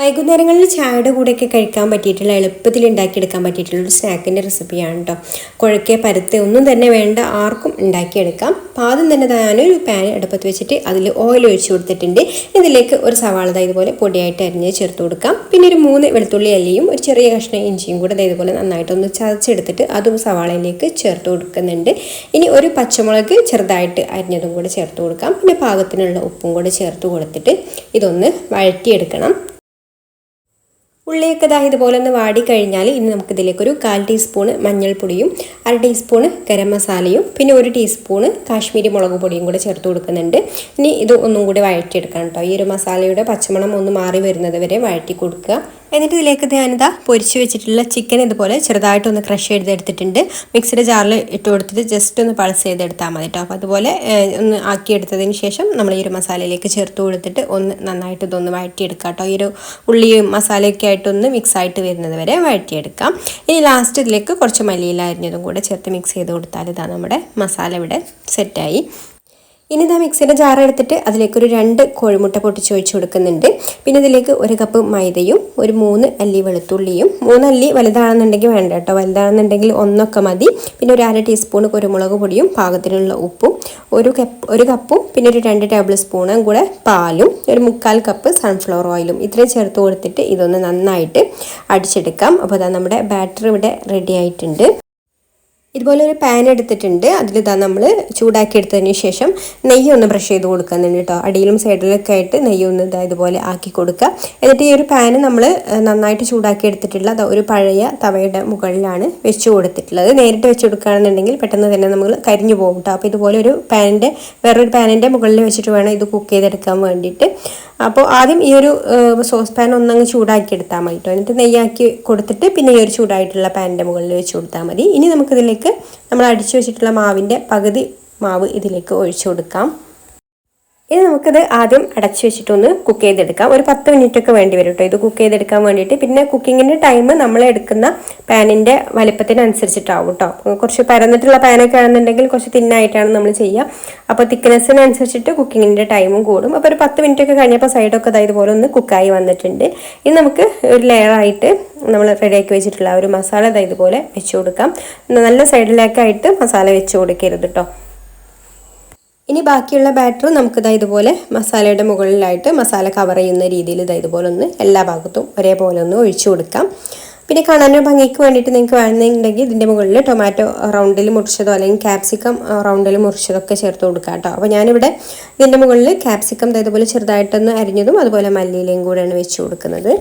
വൈകുന്നേരങ്ങളിൽ ചായയുടെ കൂടെയൊക്കെ കഴിക്കാൻ പറ്റിയിട്ടുള്ള എളുപ്പത്തിൽ ഉണ്ടാക്കിയെടുക്കാൻ പറ്റിയിട്ടുള്ള ഒരു സ്നാക്കിൻ്റെ റെസിപ്പിയാണ് കേട്ടോ. കുഴക്കെ പരത്തെ ഒന്നും തന്നെ വേണ്ട, ആർക്കും ഉണ്ടാക്കിയെടുക്കാം. അപ്പോൾ ആദ്യം തന്നെ ഞാനൊരു പാൻ അടുപ്പത്ത് വെച്ചിട്ട് അതിൽ ഓയിൽ ഒഴിച്ച് കൊടുത്തിട്ടുണ്ട്. ഇതിലേക്ക് ഒരു സവാള ഇതുപോലെ പൊടിയായിട്ട് അരിഞ്ഞ് ചേർത്ത് കൊടുക്കാം. പിന്നെ ഒരു 3 വെളുത്തുള്ളി അല്ലിയും ഒരു ചെറിയ കഷ്ണം ഇഞ്ചിയും കൂടെ ഇതുപോലെ നന്നായിട്ടൊന്ന് ചതച്ചെടുത്തിട്ട് അതും സവാളയിലേക്ക് ചേർത്ത് കൊടുക്കുന്നുണ്ട്. ഇനി ഒരു പച്ചമുളക് ചെറുതായിട്ട് അരിഞ്ഞതും കൂടെ ചേർത്ത് കൊടുക്കാം. പിന്നെ പാകത്തിനുള്ള ഉപ്പും കൂടെ ചേർത്ത് കൊടുത്തിട്ട് ഇതൊന്ന് വഴറ്റിയെടുക്കണം. ഉള്ളിയൊക്കെ ഇതുപോലെ ഒന്ന് വാടിക്കഴിഞ്ഞാൽ ഇനി നമുക്കിതിലേക്കൊരു 1/4 ടീസ്പൂണ് മഞ്ഞൾപ്പൊടിയും 1/2 ടീസ്പൂണ് ഗരം മസാലയും പിന്നെ 1 ടീസ്പൂണ് കാശ്മീരി മുളക് പൊടിയും കൂടെ ചേർത്ത് കൊടുക്കുന്നുണ്ട്. ഇനി ഇത് ഒന്നും കൂടി വഴറ്റിയെടുക്കണം കേട്ടോ. ഈ ഒരു മസാലയുടെ പച്ചമണം ഒന്ന് മാറി വരുന്നത് വരെ വഴറ്റി കൊടുക്കുക. എന്നിട്ട് ഇതിലേക്ക് ഞാനിതാ പൊരിച്ച് വെച്ചിട്ടുള്ള ചിക്കൻ ഇതുപോലെ ചെറുതായിട്ടൊന്ന് ക്രഷ് ചെയ്തെടുത്തിട്ടുണ്ട്. മിക്സിയുടെ ജാറിൽ ഇട്ട് കൊടുത്തിട്ട് ജസ്റ്റ് ഒന്ന് പൾസ് ചെയ്തെടുത്താൽ മതി കേട്ടോ. അപ്പോൾ അതുപോലെ ഒന്ന് ആക്കിയെടുത്തതിന് ശേഷം നമ്മൾ ഈ ഒരു മസാലയിലേക്ക് ചേർത്ത് കൊടുത്തിട്ട് ഒന്ന് നന്നായിട്ട് ഇതൊന്ന് വഴറ്റിയെടുക്കാം കേട്ടോ. ഈ ഒരു ഉള്ളിയും മസാലയൊക്കെ ആയിട്ടൊന്ന് മിക്സ് ആയിട്ട് വരുന്നത് വരെ വഴറ്റിയെടുക്കാം. ഇനി ലാസ്റ്റ് ഇതിലേക്ക് കുറച്ച് മല്ലിയില അരിഞ്ഞതും കൂടെ ചേർത്ത് മിക്സ് ചെയ്ത് കൊടുത്താൽ ഇതാ നമ്മുടെ മസാല ഇവിടെ സെറ്റായി. ഇനി ഇതാ മിക്സിയുടെ ജാർ എടുത്തിട്ട് അതിലേക്കൊരു 2 കോഴിമുട്ട പൊട്ടിച്ച് ഒഴിച്ച് കൊടുക്കുന്നുണ്ട്. പിന്നെ ഇതിലേക്ക് 1 കപ്പ് മൈദയും ഒരു 3 അല്ലി വെളുത്തുള്ളിയും, 3 അല്ലി വലുതാണെന്നുണ്ടെങ്കിൽ വേണ്ട കേട്ടോ, വലുതാണെന്നുണ്ടെങ്കിൽ ഒന്നൊക്കെ മതി. പിന്നെ ഒരു 1/2 ടീസ്പൂൺ കുരുമുളക് പൊടിയും പാകത്തിനുള്ള ഉപ്പും, ഒരു കപ്പും പിന്നെ ഒരു 2 ടേബിൾ സ്പൂണും കൂടെ പാലും, ഒരു 3/4 കപ്പ് സൺഫ്ലവർ ഓയിലും ഇത്രയും ചേർത്ത് കൊടുത്തിട്ട് ഇതൊന്ന് നന്നായിട്ട് അടിച്ചെടുക്കാം. അപ്പോൾ അതാ നമ്മുടെ ബാറ്റർ ഇവിടെ റെഡി ആയിട്ടുണ്ട്. ഇതുപോലെ ഒരു പാൻ എടുത്തിട്ടുണ്ട്. അതിലിതാ നമ്മൾ ചൂടാക്കി എടുത്തതിന് ശേഷം നെയ്യ് ഒന്ന് ബ്രഷ് ചെയ്ത് കൊടുക്കുന്നുണ്ട് കേട്ടോ. അടിയിലും സൈഡിലൊക്കെ ആയിട്ട് നെയ്യ് ഒന്ന് ഇതുപോലെ ആക്കി കൊടുക്കുക. എന്നിട്ട് ഈ ഒരു പാന് നമ്മൾ നന്നായിട്ട് ചൂടാക്കി എടുത്തിട്ടുള്ള ഒരു പഴയ തവയുടെ മുകളിലാണ് വെച്ച് കൊടുത്തിട്ടുള്ളത്. നേരിട്ട് വെച്ച് കൊടുക്കുകയാണെന്നുണ്ടെങ്കിൽ പെട്ടെന്ന് തന്നെ നമ്മൾ കരിഞ്ഞു പോകും കേട്ടോ. അപ്പോൾ ഇതുപോലെ ഒരു വേറൊരു പാനിൻ്റെ മുകളിൽ വെച്ചിട്ട് വേണം ഇത് കുക്ക് ചെയ്തെടുക്കാൻ വേണ്ടിയിട്ട്. അപ്പോൾ ആദ്യം ഈ ഒരു സോസ് പാൻ ഒന്നങ്ങ് ചൂടാക്കി എടുത്താൽ മതി കേട്ടോ. എന്നിട്ട് നെയ്യാക്കി കൊടുത്തിട്ട് പിന്നെ ഈ ഒരു ചൂടായിട്ടുള്ള പാനിൻ്റെ മുകളിൽ വെച്ച് കൊടുത്താൽ മതി. ഇനി നമുക്കിതിലേക്ക് നമ്മൾ അടിച്ചു വെച്ചിട്ടുള്ള മാവിൻ്റെ പകുതി മാവ് ഇതിലേക്ക് ഒഴിച്ചു കൊടുക്കാം. ഇനി നമുക്കിത് ആദ്യം അടച്ചു വെച്ചിട്ടൊന്ന് കുക്ക് ചെയ്തെടുക്കാം. ഒരു 10 മിനിറ്റൊക്കെ വേണ്ടി വരും കേട്ടോ ഇത് കുക്ക് ചെയ്തെടുക്കാൻ വേണ്ടിയിട്ട്. പിന്നെ കുക്കിങ്ങിൻ്റെ ടൈം നമ്മൾ എടുക്കുന്ന പാനിൻ്റെ വലിപ്പത്തിനനുസരിച്ചിട്ടാവും കേട്ടോ. കുറച്ച് പരന്നിട്ടുള്ള പാനൊക്കെ ആണെന്നുണ്ടെങ്കിൽ കുറച്ച് തിന്നായിട്ടാണ് നമ്മൾ ചെയ്യുക. അപ്പോൾ തിക്നെസ്സിനനുസരിച്ചിട്ട് കുക്കിങ്ങിൻ്റെ ടൈമും കൂടും. അപ്പോൾ ഒരു 10 മിനിറ്റൊക്കെ കഴിഞ്ഞപ്പോൾ സൈഡൊക്കെ ഇതുപോലെ ഒന്ന് കുക്കായി വന്നിട്ടുണ്ട്. ഇനി നമുക്ക് ഒരു ലെയറായിട്ട് നമ്മൾ റെഡിയാക്കി വെച്ചിട്ടുള്ള ഒരു മസാല ഇതുപോലെ വെച്ച് കൊടുക്കാം. നല്ല സൈഡിലേക്കായിട്ട് മസാല വെച്ച് കൊടുക്കരുത് കേട്ടോ. ഇനി ബാക്കിയുള്ള ബാറ്റർ നമുക്ക് ഇതുപോലെ മസാലയുടെ മുകളിലായിട്ട് മസാല കവർ ചെയ്യുന്ന രീതിയിൽ ഇതുപോലെ ഒന്ന് എല്ലാ ഭാഗത്തും ഒരേപോലെ ഒന്ന് ഒഴിച്ചു കൊടുക്കാം. പിന്നെ കാണാനോ ഭംഗിക്ക് വേണ്ടിയിട്ട് നിങ്ങൾക്ക് വേണമെന്നുണ്ടെങ്കിൽ ഇതിൻ്റെ മുകളിൽ ടൊമാറ്റോ റൗണ്ടിൽ മുറിച്ചതോ അല്ലെങ്കിൽ ക്യാപ്സിക്കം റൗണ്ടിൽ മുറിച്ചതൊക്കെ ചേർത്ത് കൊടുക്കാം കേട്ടോ. അപ്പോൾ ഞാനിവിടെ ഇതിൻ്റെ മുകളിൽ ക്യാപ്സിക്കം ഇതുപോലെ ചെറുതായിട്ടൊന്ന് അരിഞ്ഞതും അതുപോലെ മല്ലിയിലയും കൂടെയാണ് വെച്ച് കൊടുക്കുന്നത്.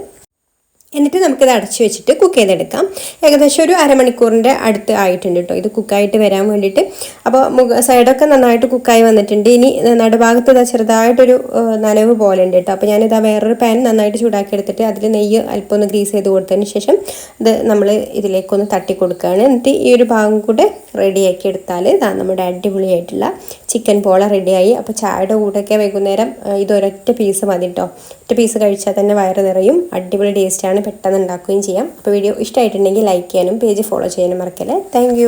എന്നിട്ട് നമുക്കിത് അടച്ചു വെച്ചിട്ട് കുക്ക് ചെയ്തെടുക്കാം. ഏകദേശം ഒരു അരമണിക്കൂറിൻ്റെ അടുത്ത് ആയിട്ടുണ്ട് കേട്ടോ ഇത് കുക്കായിട്ട് വരാൻ വേണ്ടിയിട്ട്. അപ്പോൾ സൈഡൊക്കെ നന്നായിട്ട് കുക്കായി വന്നിട്ടുണ്ട്. ഇനി നടുഭാഗത്ത് ചെറുതായിട്ടൊരു നനവ് പോലെ ഉണ്ട് കേട്ടോ. അപ്പോൾ ഞാനിതാ വേറൊരു പാൻ നന്നായിട്ട് ചൂടാക്കി എടുത്തിട്ട് അതിൽ നെയ്യ് അല്പം ഒന്ന് ഗ്രീസ് ചെയ്ത് കൊടുത്തതിന് ശേഷം ഇത് നമ്മൾ ഇതിലേക്കൊന്ന് തട്ടി കൊടുക്കുകയാണ്. എന്നിട്ട് ഈ ഒരു ഭാഗം കൂടെ റെഡിയാക്കി എടുത്താൽ ഇതാ നമ്മുടെ അടിപൊളിയായിട്ടുള്ള ചിക്കൻ പോള റെഡിയായി. അപ്പോൾ ചായയുടെ കൂടെയൊക്കെ വൈകുന്നേരം ഇതൊരൊറ്റ പീസ് മതി കേട്ടോ. ഒറ്റ പീസ് കഴിച്ചാൽ തന്നെ വയറ് നിറയും. അടിപൊളി ടേസ്റ്റാണ്, പെട്ടെന്ന് ഉണ്ടാക്കുകയും ചെയ്യാം. അപ്പോൾ വീഡിയോ ഇഷ്ടമായിട്ടുണ്ടെങ്കിൽ ലൈക്ക് ചെയ്യാനും പേജ് ഫോളോ ചെയ്യാനും മറക്കല്ലേ. താങ്ക്